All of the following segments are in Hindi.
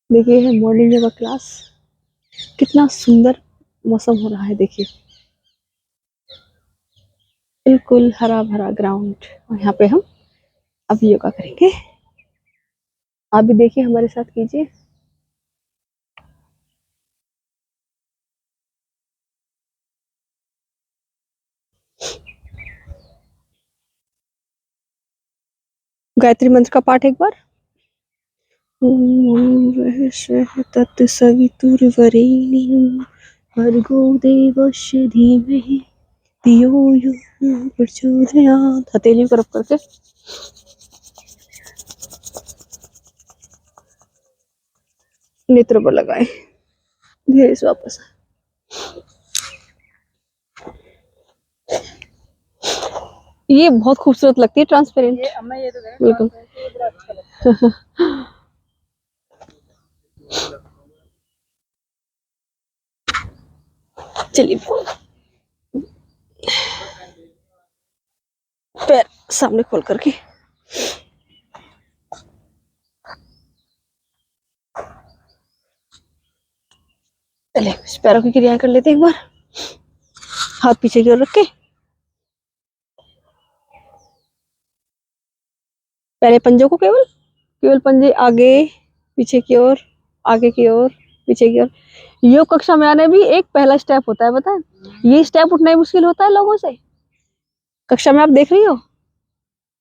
देखिए है मॉर्निंग योगा क्लास। कितना सुंदर मौसम हो रहा है, देखिए बिल्कुल हरा भरा ग्राउंड। और यहाँ पे हम अब योगा करेंगे। आप भी देखिए, हमारे साथ कीजिए। गायत्री मंत्र का पाठ एक बार। ओम स्वः तत्सवितुर्वरेण्यं भर्गो देवस्य धीमहि धियो यो न प्रचोदयात्। हथेली तरफ करके नेत्र पर लगाए, धीरे से वापस। ये बहुत खूबसूरत लगती है, ट्रांसपेरेंट। बिल्कुल। चलिए, पैर सामने खोल करके चलिए पैरों की क्रिया कर लेते हैं एक बार। हाथ पीछे की ओर रख के पहले पंजों को केवल केवल पंजे आगे पीछे की ओर, आगे की ओर, पीछे की ओर। योग कक्षा में आने भी एक पहला स्टेप होता है, बताएं। ये स्टेप उठना ही मुश्किल होता है लोगों से। कक्षा में आप देख रही हो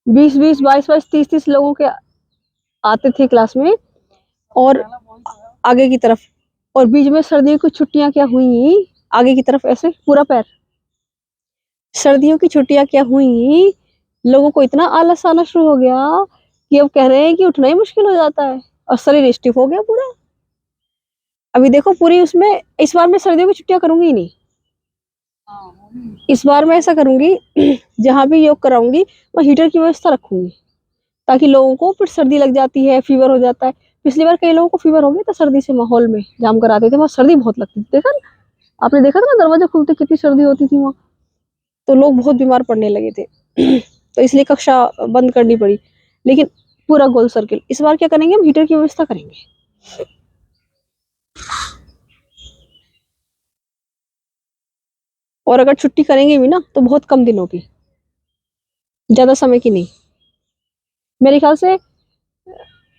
20-20, 22-22, 30-30 लोगों के आते थे क्लास में, और आगे की तरफ, और बीच में सर्दियों की छुट्टियां क्या हुई, आगे की तरफ ऐसे पूरा पैर। सर्दियों की छुट्टियां क्या हुई, लोगों को इतना आलस आना शुरू हो गया कि अब कह रहे हैं कि उठना ही मुश्किल हो जाता है, और शरीर स्टिफ हो गया पूरा। अभी देखो पूरी उसमें, इस बार मैं सर्दियों की छुट्टियां करूंगी ही नहीं। इस बार मैं ऐसा करूंगी जहां भी योग कराऊंगी मैं हीटर की व्यवस्था रखूंगी, ताकि लोगों को फिर सर्दी लग जाती है, फीवर हो जाता है। पिछली बार कई लोगों को फीवर हो गया था सर्दी से, माहौल में जाम कराते थे, वहां सर्दी बहुत लगती थी। देखा ना? आपने देखा था ना, दरवाजा खुलते कितनी सर्दी होती थी वहां, तो लोग बहुत बीमार पड़ने लगे थे। तो इसलिए कक्षा बंद करनी पड़ी। लेकिन पूरा गोल सर्किल इस बार क्या करेंगे, हम हीटर की व्यवस्था करेंगे। और अगर छुट्टी करेंगे भी ना तो बहुत कम दिनों की, ज्यादा समय की नहीं। मेरे ख्याल से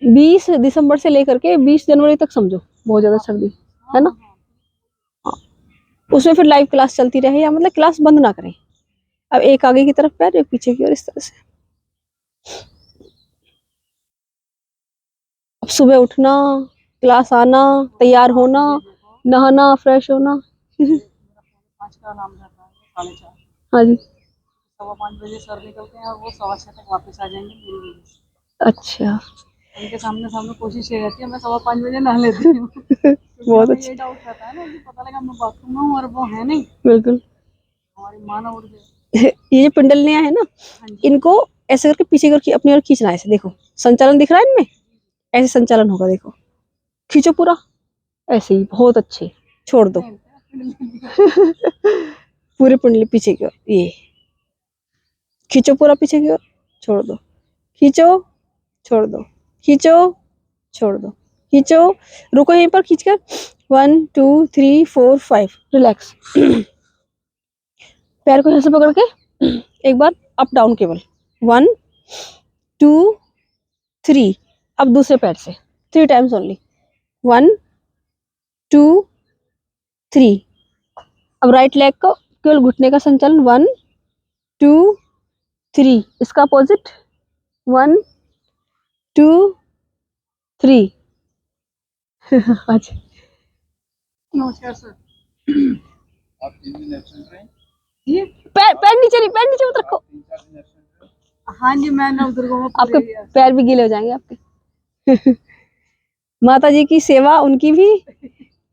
20 दिसंबर से लेकर के 20 जनवरी तक समझो, बहुत ज्यादा सर्दी है ना। हाँ, उसमें फिर लाइव क्लास चलती रहे, या मतलब क्लास बंद ना करें। अब एक आगे की तरफ पैर, एक पीछे की ओर, इस तरह से। अब सुबह उठना, क्लास आना, तैयार होना, नहाना, फ्रेश होना। हाँ जी। 5:15 सर निकलते हैं और वो 6:15 तक वापस आ जाएंगे मेरी वजह से। अच्छा। उनके सामने सामने कोशिश ये रहती है मैं 5:15 नहा लेती हूँ। बहुत अच्छा। ये डाउट रहता है ना कि पता लगा मैं बाथरूम में हूँ और वो है नहीं। बिल्कुल। हमारी माँ ना उड़ गई। ये जो पिंडलियां है ना, इनको ऐसे करके पीछे करके अपनी ओर खींचना है। ऐसे देखो, संचालन दिख रहा है इनमें, ऐसे संचालन होगा। देखो, खींचो पूरा, ऐसे ही, बहुत अच्छे। छोड़ दो। पूरी पिंडली पीछे की ओर, ये खींचो पूरा पीछे की ओर, छोड़ दो, खींचो, छोड़ दो, खींचो, छोड़ दो, खींचो। रुको यहीं पर खींचकर। 1 2 3 4 5, रिलैक्स। पैर को ऐसे पकड़ के एक बार अप डाउन केवल। 1 2 3। अब दूसरे पैर से 3 टाइम्स ओनली। 1 2 3। अब राइट लेग को केवल घुटने का संचालन। 1 2 3। इसका अपोजिट। 1 2 3। अच्छा, नमस्कार सर। आप 3 दिन एब्सेंट रहे? ये पैर पैर नीचे नहीं, पैर नीचे मत रखो। हाँ जी, मैं नवदुर्गा में आपके पैर भी गीले हो जाएंगे आपके। माता जी की सेवा, उनकी भी,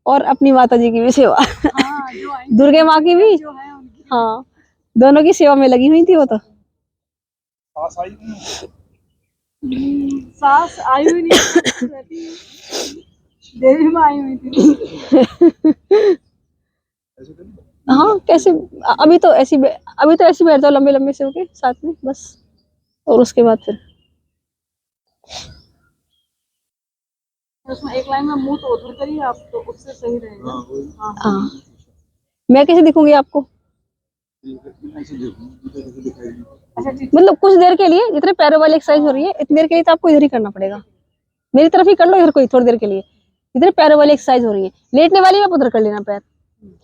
और अपनी माता जी की भी सेवा। हाँ, दुर्गे माँ की भी, हाँ, दोनों की सेवा में लगी हुई थी वो तो। सास आई नहीं? सास आई हुई नहीं, देवी माँ आई हुई थी। हाँ, कैसे? अभी तो ऐसी बैठ जाओ लंबे लंबे से होके साथ में बस, और उसके बाद फिर उसमें एक लाइन में मुंह तो उधर करिए आप, तो उससे सही रहेगा। हाँ हाँ, मैं कैसे दिखूंगी आपको? अच्छा ठीक। मतलब कुछ देर के लिए, जितने पैरों वाली एक्सरसाइज हो रही है इतनी देर के लिए तो आपको इधर ही करना पड़ेगा। मेरी तरफ ही कर लो इधर कोई थोड़ी देर के लिए, इधर पैरों वाली एक्सरसाइज हो रही है, लेटने वाली में आप उधर कर लेना पैर,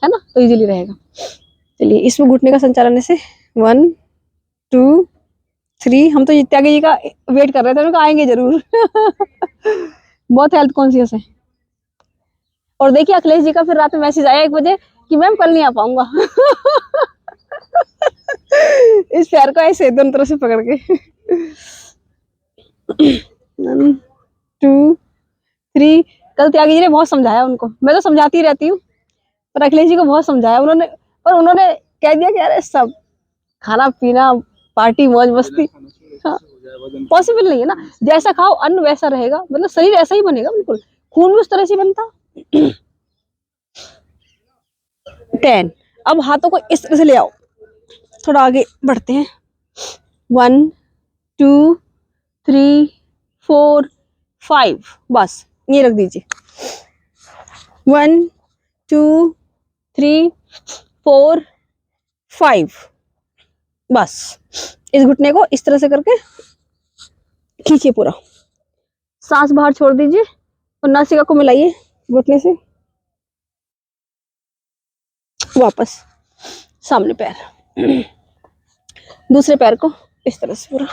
है ना, तो इजीली रहेगा। चलिए इसमें घुटने का संचालन ऐसे 1 2 3। हम तो त्यागी जी का वेट कर रहे थे, उनका आएंगे जरूर। बहुत हेल्थ कॉन्शियस है। और देखिए अखिलेश जी का फिर रात में मैसेज आया 1 बजे कि मैम कल नहीं आ पाऊंगा। इस पैर को ऐसे दोनों तरफ से पकड़ के 1 2 3। कल त्यागी जी ने बहुत समझाया उनको, मैं तो समझाती रहती हूँ, पर अखिलेश जी को बहुत समझाया उन्होंने, और उन्होंने कह दिया कि अरे सब खाना पीना पार्टी मौज मस्ती, हाँ पॉसिबल नहीं है ना, जैसा खाओ अन्न वैसा रहेगा, मतलब शरीर ऐसा ही बनेगा, बिल्कुल खून भी उस तरह से बनता। 10। अब हाथों को इस तरह से ले आओ, थोड़ा आगे बढ़ते हैं। 1 2 3 4 5। बस ये रख दीजिए। 1 2 3 4 5। बस इस घुटने को इस तरह से करके खींचिए पूरा, सांस बाहर छोड़ दीजिए और नासिका को मिलाइए घुटने से, वापस सामने पैर, दूसरे पैर को इस तरह से पूरा।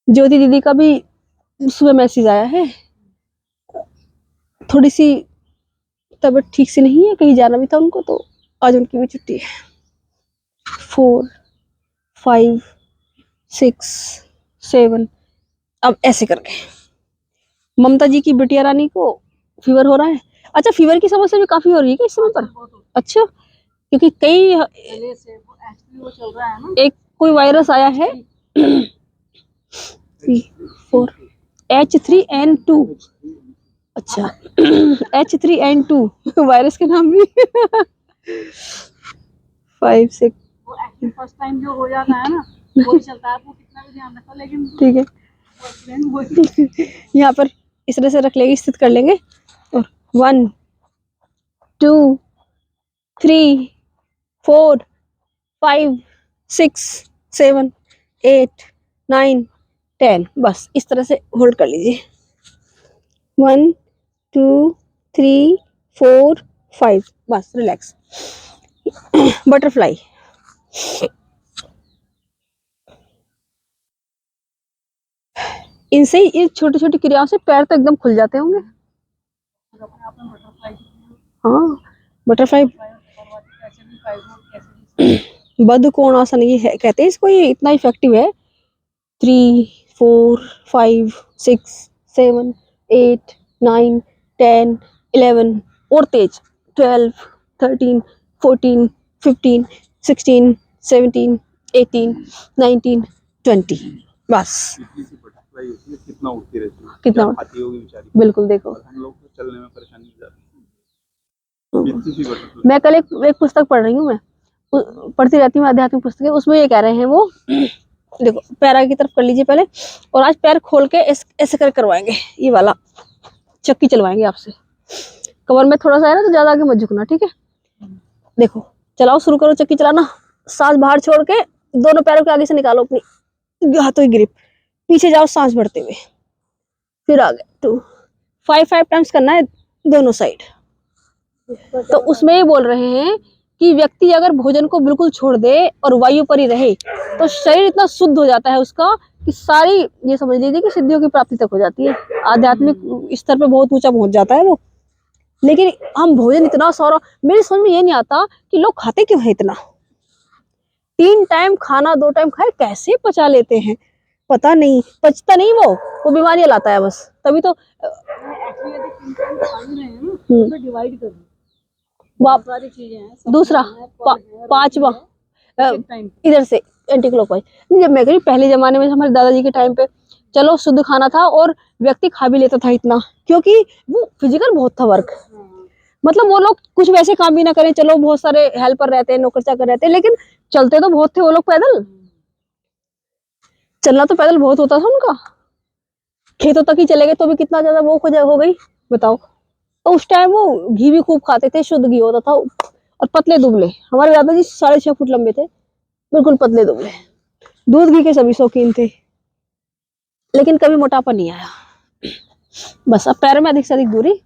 ज्योति दीदी का भी सुबह मैसेज आया है, थोड़ी सी तबीयत ठीक से नहीं है, कहीं जाना भी था उनको, तो आज उनकी भी छुट्टी है। 4 5 6 7। अब ऐसे करके ममता जी की बिटिया रानी को फीवर हो रहा है। अच्छा फीवर की समस्या भी काफी हो रही है क्या इस समय पर? अच्छा, क्योंकि कई पहले से वो चल रहा है ना, एक कोई वायरस आया है 4 H3N2। अच्छा H3N2 वायरस के नाम भी। 5 6। वो एक्चुअली फर्स्ट टाइम जो हो जाता है ना वही चलता है, आपको कितना भी ध्यान रखो, लेकिन ठीक है, यहाँ पर इस तरह से रख लेंगे, स्थित कर लेंगे, और 1 2 3 4 5 6 7 8 9 10। बस इस तरह से होल्ड कर लीजिए। 1 2 3 4 5। बस रिलैक्स। बटरफ्लाई। इनसे ये छोटी छोटी क्रियाओं से पैर तो एकदम खुल जाते होंगे। हाँ बटरफ्लाई, बद्ध कोणासन ये है कहते हैं इसको, ये इतना इफेक्टिव है। 3 4 5 6 7 8 9 10 11। और तेज 12 13 14 15 16 17 18 19 20। बस कितना उठती रहती है, कितना खाती होगी बेचारी, बिल्कुल देखो। और हम लोग को चलने में परेशानी हो जाती है। इतनी सी बटरफ्लाई। मैं कल एक पुस्तक पढ़ रही हूँ, मैं पढ़ती रहती हूँ आध्यात्मिक पुस्तकें, उसमें ये कह रहे हैं वो, देखो पैर की तरफ कर लीजिए पहले, और आज पैर खोल के ऐसे कर करवाएंगे, ये वाला चक्की चलवाएंगे आपसे। कमर में थोड़ा सा है ना तो ज्यादा आगे मत झुकना, ठीक है। देखो चलाओ, शुरू करो चक्की चलाना। सांस बाहर छोड़ के दोनों पैरों के आगे से निकालो अपनी हाथों की ग्रिप, पीछे जाओ सांस भरते हुए, फिर आगे 2 5 टाइम्स करना है दोनों साइड। तो उसमें ये बोल रहे हैं कि व्यक्ति अगर भोजन को बिल्कुल छोड़ दे और वायु पर ही रहे तो शरीर इतना शुद्ध हो जाता है उसका कि सारी, ये समझ लीजिए कि सिद्धियों की प्राप्ति तक हो जाती है, आध्यात्मिक स्तर पे बहुत ऊंचा पहुंच जाता है वो। लेकिन हम भोजन इतना सारा, मेरी समझ में ये नहीं आता कि लोग खाते क्यों है इतना। 3 टाइम खाना 2 टाइम खाए कैसे पचा लेते हैं, पता नहीं, पचता नहीं वो बीमारियां लाता है बस, तभी तो एक्चुअली यदि 3 टाइम खा भी रहे हैं ना तो डिवाइड कर दो, सारी चीजें हैं। दूसरा 5वां इधर से एंटी क्लॉकवाइज। जब मैं कह रही पहले जमाने में हमारे दादाजी के टाइम पे चलो शुद्ध खाना था और व्यक्ति खा भी लेता था इतना, क्योंकि वो फिजिकल बहुत था वर्क, मतलब वो लोग कुछ वैसे काम भी ना करें, चलो बहुत सारे हेल्पर रहते हैं, नौकर चाकर रहते हैं, लेकिन चलते तो बहुत थे वो लोग पैदल, चलना तो पैदल बहुत होता था उनका। खेतों तक ही चले गए तो भी कितना ज्यादा वो हो गई बताओ। तो उस टाइम वो घी भी खूब खाते थे, शुद्ध घी होता था, और पतले दुबले। हमारे दादाजी 6.5 फुट लंबे थे, बिल्कुल पतले दुबले, दूध घी के सभी शौकीन थे, लेकिन कभी मोटापा नहीं आया। बस अब पैरों में अधिक से अधिक दूरी,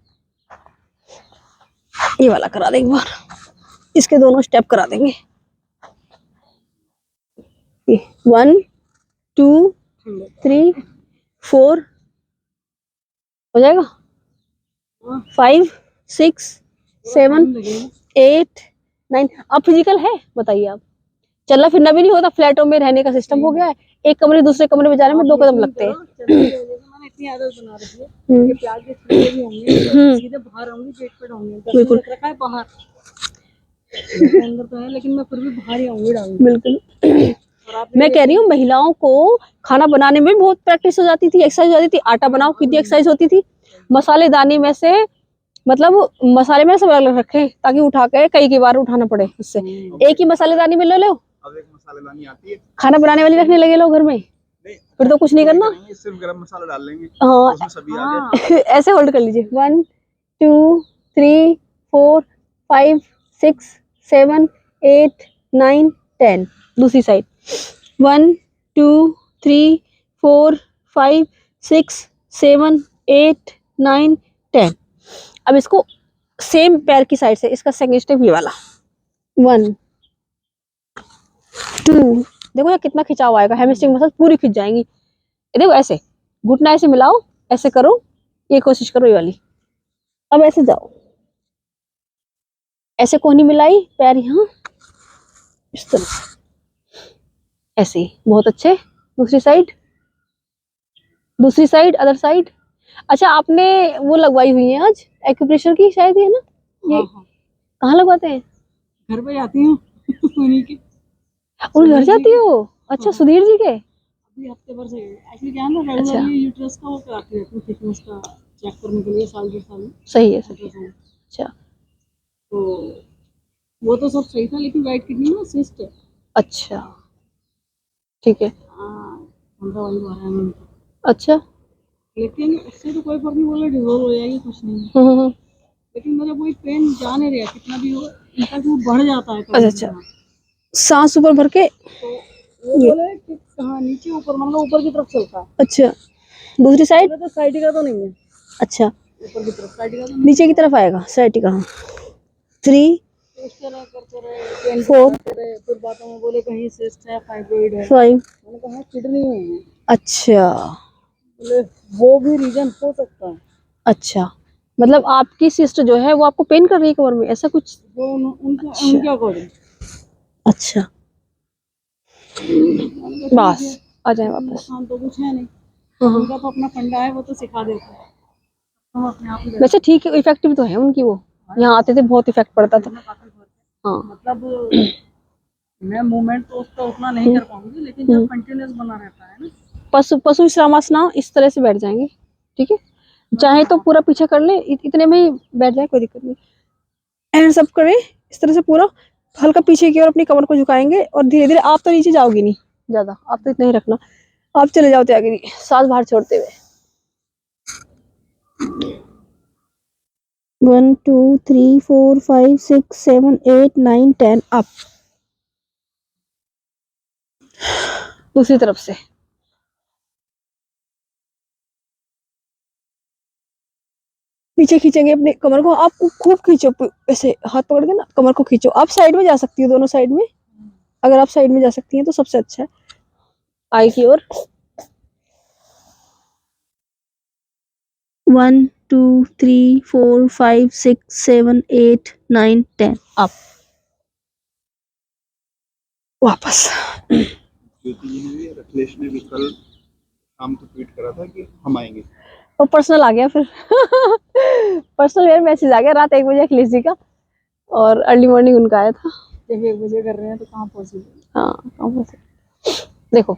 ये वाला करा देंगे एक बार, इसके दोनों स्टेप करा देंगे। 1 2 3 4 हो जाएगा, 5 6 7 8 9। अब फिजिकल है बताइए आप, चलना फिरना भी नहीं होता, फ्लैटों में रहने का सिस्टम हो गया है, एक कमरे दूसरे कमरे में जाने में 2 कदम लगते हैं। मैंने इतनी आदत बना रखी है कि प्याज के छिलके भी होंगे तो सीधे बाहर आऊंगी, पेट पे डालूंगी। बिल्कुल रख रखा है बाहर, मेरे अंदर तो है, लेकिन मैं फिर भी बाहर ही आऊंगी डालूंगी। बिल्कुल। मैं कह रही हूँ महिलाओं को खाना बनाने में बहुत प्रैक्टिस हो जाती थी, एक्सरसाइज हो जाती थी। आटा बनाओ कितनी एक्सरसाइज होती थी। मसालेदानी में से मतलब मसाले में सब अलग रखे ताकि उठा के कई बार उठाना पड़े, उससे एक ही मसालेदानी में ले लो। अब एक मसालेदानी आती है, खाना बनाने वाली रखने लगे लोग घर में, फिर तो कुछ नहीं करना, सिर्फ गरम मसाला डाल लेंगे, हाँ उसमें सभी आ गए। ऐसे होल्ड कर लीजिए। 1 2 3 4 5 6 7 8 9 10। दूसरी साइड 1 2 3 4 5 6 7 8 9 10। अब इसको सेम पैर की साइड से, इसका सेकंड स्टेप ये वाला 1 2। देखो ये कितना खिंचाव आएगा, हैमस्ट्रिंग मसल पूरी खिंच जाएंगी। ये देखो ऐसे घुटना ऐसे मिलाओ, ऐसे करो, ये कोशिश करो ये वाली। अब ऐसे जाओ, ऐसे कोहनी मिलाई, पैर यहाँ इस तरह से, ऐसे ही, बहुत अच्छे। दूसरी साइड, दूसरी साइड, अदर साइड। अच्छा आपने वो लगवाई हुई है आज एक्यूप्रेशर की शायद, ये ना, ये कहाँ लगवाते हैं? घर पे जाती हूँ उन्हीं के, और घर जाती हो? अच्छा सुधीर जी के। अभी हफ्ते भर से एक्चुअली क्या है ना, रेगुलरली यूट्रस का वो कराती रहती हूँ, थिकनेस का चेक करने के लिए साल 2 साल में। सही है, सही है। अच्छा तो वो तो सब सही था, लेकिन वाइट किडनी में सिस्ट है। अच्छा ठीक है। 15 वाली बार है मैंने। अच्छा लेकिन उससे तो कोई फर्क नहीं, बोला डिजोल्व हो जाएगी, कुछ नहीं। हम्म। लेकिन मेरा कोई पेन जा नहीं रहा, कितना भी हो, इनका वो बढ़ जाता है अच्छा अच्छा, सांस ऊपर भर के, तो वो बोले कि कहाँ नीचे ऊपर, मतलब ऊपर की तरफ चलता है। अच्छा दूसरी साइड, तो साइटिका तो नहीं है। अच्छा ऊपर की तरफ साइटिका तो नीचे की तरफ आएगा साइटिका। 3 इस तरह करते रहे, 4 फिर बातों में बोले कहीं सिस्ट है, फाइब्रोइड है। 5। मैंने कहा किडनी है। अच्छा बोले वो भी रीजन हो सकता है। अच्छा, मतलब आपकी सिस्टर जो है वो आपको पेन कर रही है कमर में, ऐसा कुछ? वो उनके अकॉर्डिंग। अच्छा बस आ जाए वापस। नुकसान तो कुछ है नहीं, हाँ उनका तो अपना फंडा है, वो तो सिखा देते हैं, हम अपने आप ही वैसे ठीक है, इफेक्टिव तो है उनकी वो, यहाँ आते थे बहुत इफेक्ट पड़ता था। हाँ मतलब मैं मूवमेंट तो उसका उतना नहीं कर पाऊंगी, लेकिन जब कंटिन्यूअस बना रहता है ना। पशु विश्रामासना इस तरह से बैठ जाएंगे, ठीक है, चाहे तो पूरा पीछे कर ले, इतने में ही बैठ जाए, कोई दिक्कत नहीं। हैंड्स अप करें इस तरह से, पूरा हल्का पीछे की ओर अपनी कमर को झुकाएंगे, और धीरे धीरे, आप तो नीचे जाओगी नहीं ज्यादा, आप तो इतना ही रखना, आप चले जाओ आगे नहीं, सांस बाहर छोड़ते हुए। 1 2 3 4 5 6 7 8 9 10 अप। दूसरी तरफ से पीछे खींचेंगे अपने कमर को, आप खूब खींचो, ऐसे हाथ पकड़ के ना कमर को खींचो। आप साइड में जा सकती हो, दोनों साइड में, अगर आप साइड में जा सकती हैं तो सबसे अच्छा है। आई की ओर 1 2 3 4 5 6 7 8 9 10 अप। वापस। ज्योति जी ने भी, अखिलेश ने भी कल शाम को ट्वीट करा था कि हम आएंगे। वो पर्सनल आ गया फिर पर्सनल मेरा मैसेज आ गया रात 1 बजे अखिलेश जी का, और अर्ली मॉर्निंग उनका आया था। जब 1 बजे कर रहे हैं तो कहाँ पॉसिबल। हाँ कहाँ पॉसिबल। देखो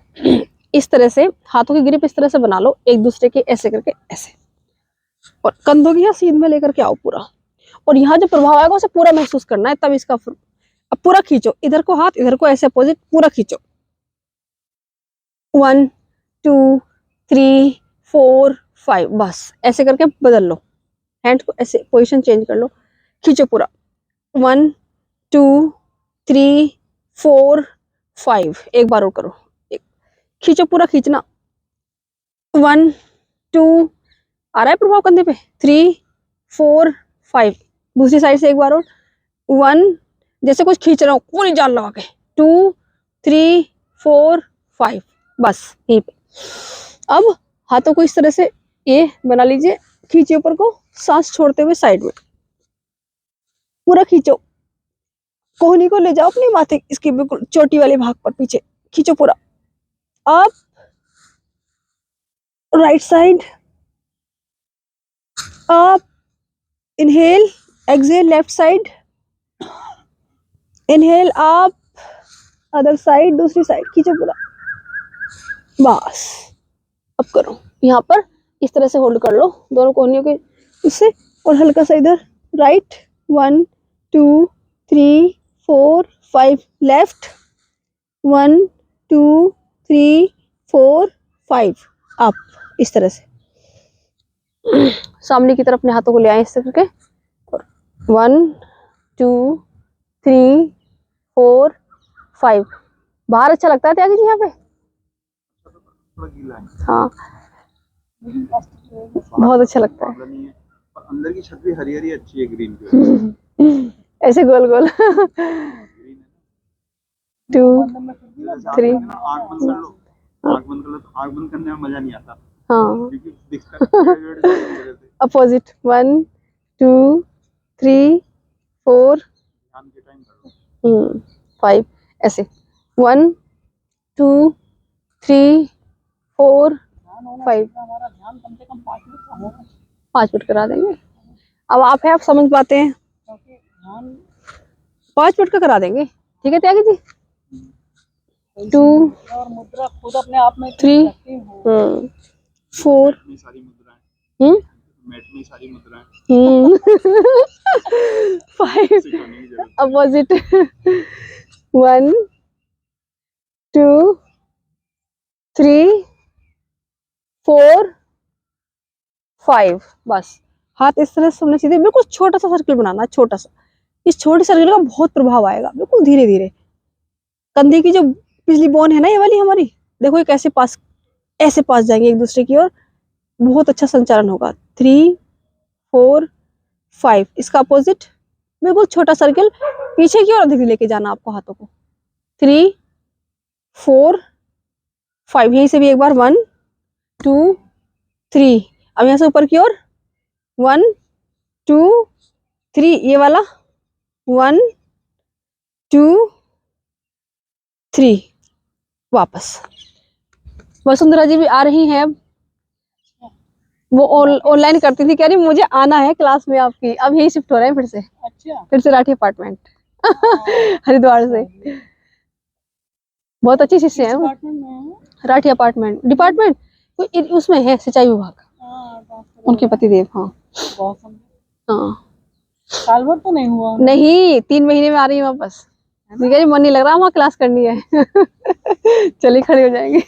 इस तरह से हाथों की ग्रिप इस तरह से बना लो, एक दूसरे के ऐसे करके, ऐसे, और कंधों की यहाँ सीध में लेकर के आओ पूरा, और यहाँ जो प्रभाव आएगा उसे पूरा महसूस करना है, तब इसका अब पूरा खींचो, इधर को हाथ, इधर को ऐसे अपोजिट, पूरा खींचो। 1 2 3 4 5, बस ऐसे करके बदल लो, हैंड को ऐसे पोजीशन चेंज कर लो, खींचो पूरा, 1 2 3 4 5, एक बार और करो, खींचो पूरा, खींचना, 1 2, आ रहा है प्रभाव कंधे पे, 3 4 5, दूसरी साइड से एक बार और, 1, जैसे कुछ खींच रहा हूँ पूरी जान लगा के, 2 3 4 5, बस यहीं पे। अब हाथों को इस तरह से ये बना लीजिए, खींचिए ऊपर को, सांस छोड़ते हुए साइड में पूरा खींचो, कोहनी को ले जाओ अपनी माथे इसकी बिल्कुल चोटी वाले भाग पर, पीछे खींचो पूरा, up, right side, up, inhale, exhale, left side, inhale up, other side, दूसरी साइड, खींचो पूरा, बस। अब करो यहाँ पर इस तरह से होल्ड कर लो दोनों कोहनियों के इससे, और हल्का सा इधर राइट, 1 2 3 4 5, लेफ्ट, 1 2 3 4 5, अप, इस तरह से सामने की तरफ अपने हाथों को ले आए इस तरह करके, 1 2 3 4 5, बाहर अच्छा लगता है त्यागी जी यहाँ पे, थोड़ा गीला है, हाँ लेकिन प्लास्टिक है। बहुत अच्छा लगता है। प्रॉब्लम नहीं है, और अंदर की छत भी हरी हरी अच्छी है, ग्रीन की, ऐसे गोल गोल, ग्रीन है 2 अंदर में फिर भी ना ना। 3, आँख बंद कर लो, आँख बंद कर लो, तो आँख बंद करने में मजा नहीं आता, हाँ क्योंकि दिखता है पेड़ पेड़ की वजह से, अपोजिट, 1 2 3 4 ध्यान के टाइम कर लो। 5, ऐसे 1 2 3 4 ध्यान होना 5, चाहिए, हमारा ध्यान कम से कम 5 मिनट का होना चाहिए, 5 मिनट करा देंगे। अब आप है, आप समझ पाते हैं, क्योंकि ध्यान 5 मिनट का करा देंगे, ठीक है त्यागी जी। कोई 2 सी मुद्रा और मुद्रा खुद अपने आप में इतनी 3 effective हो। 4 मैट में सारी मुद्राएं, मैट में सारी मुद्राएं 5, सिखाने की जरूरत अपोजिट, 1 2 3 4 5, बस हाथ इस तरह से होने चाहिए, बिल्कुल छोटा सा सर्कल बनाना है, छोटा सा, इस छोटे सर्कल का बहुत प्रभाव आएगा, बिल्कुल धीरे धीरे, कंधे की जो पिछली बोन है ना ये वाली हमारी, देखो ये कैसे पास, ऐसे पास जाएंगे एक दूसरे की ओर, बहुत अच्छा संचालन होगा, 3 4 5, इसका अपोजिट, बिल्कुल छोटा सर्कल, पीछे की ओर अधिक लेके जाना आपको हाथों को, 3 4 5, यहीं से भी एक बार, 1 2 3, अब यहाँ से ऊपर की ओर, 1 2 3, ये वाला, 1 2 3, वापस। वसुंधरा जी भी आ रही हैं अब, वो ऑनलाइन करती थी, कह रही मुझे आना है क्लास में आपकी, अब यही शिफ्ट हो रहे हैं अच्छा फिर से राठी अपार्टमेंट हाँ, हरिद्वार से, बहुत अच्छी शिष्य किस है वो, डिपार्टमेंट में है? राठी अपार्टमेंट डिपार्टमेंट उसमें है सिंचाई विभाग, हाँ, ट्रांसफर उनके हुआ। पतिदेव, हाँ बहुत समझे। हाँ, साल भर तो नहीं हुआ उन्हें। नहीं 3 महीने में आ रही है वापस, ठीक है जी, मन नहीं लग रहा, वहाँ क्लास करनी है चलिए खड़े हो जाएंगे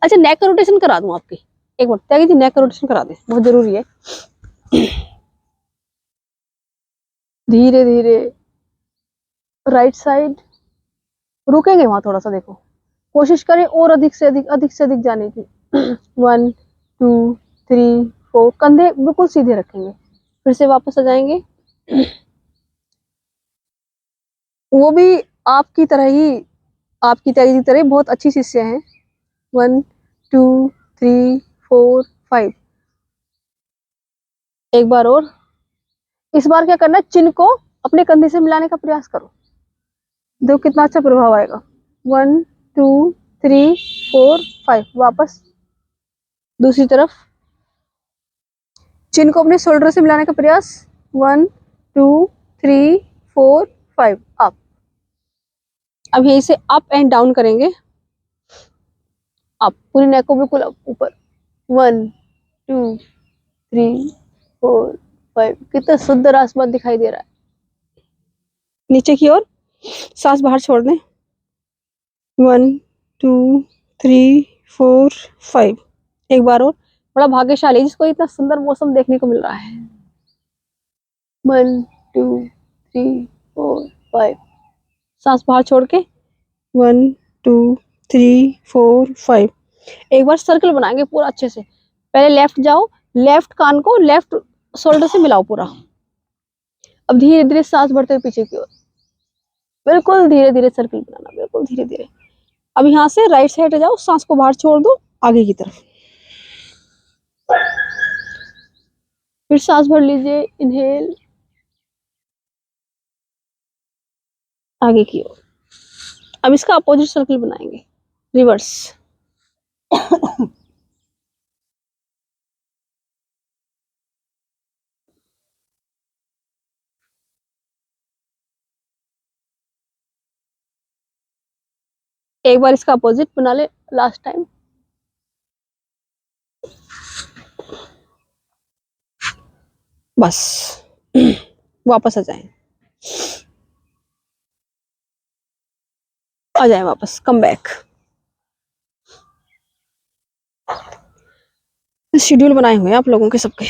अच्छा नेक का रोटेशन करा दूं आपकी, एक मिनट त्यागी जी, नेक का रोटेशन करा दे, बहुत जरूरी है, धीरे धीरे, राइट साइड, रुकेंगे वहां थोड़ा सा, देखो कोशिश करें और अधिक से अधिक जाने की, 1 2 3 4, कंधे बिल्कुल सीधे रखेंगे, फिर से वापस आ जाएंगे, वो भी आपकी तरह ही, आपकी त्यागी की तरह बहुत अच्छी शिष्य हैं, 1 2 3 4 5, एक बार और, इस बार क्या करना है, चिन्ह को अपने कंधे से मिलाने का प्रयास करो, देखो कितना अच्छा प्रभाव आएगा, 1 2 3 4 5, वापस, दूसरी तरफ, चिन्ह को अपने शोल्डर से मिलाने का प्रयास, 1 2 3 4 5, अप, अब यहीं से अप एंड डाउन करेंगे, अप, पूरी नेक को बिल्कुल ऊपर, 1 2 3 4 5, कितना सुंदर आसमान दिखाई दे रहा है, नीचे की ओर सांस बाहर छोड़ दें, 1 2 3 4 5, एक बार और। बड़ा भाग्यशाली है जिसको इतना सुंदर मौसम देखने को मिल रहा है। 1 2 3 4 5। सांस बाहर छोड़ के 1 2 3 4 5। एक बार सर्कल बनाएंगे पूरा अच्छे से। पहले लेफ्ट जाओ, लेफ्ट कान को लेफ्ट शोल्डर से मिलाओ पूरा। अब धीरे धीरे सांस बढ़ते हुए पीछे की ओर, बिल्कुल धीरे धीरे सर्कल बनाना, बिल्कुल धीरे धीरे। अब यहाँ से राइट साइड जाओ, सांस को बाहर छोड़ दो आगे की तरफ। फिर सांस भर लीजिए, इनहेल आगे की ओर। अब इसका अपोजिट सर्कल बनाएंगे, रिवर्स। एक बार इसका अपोजिट बना ले लास्ट टाइम। बस वापस आ जाए वापस, कम बैक। शेड्यूल बनाए हुए हैं आप लोगों के सबके।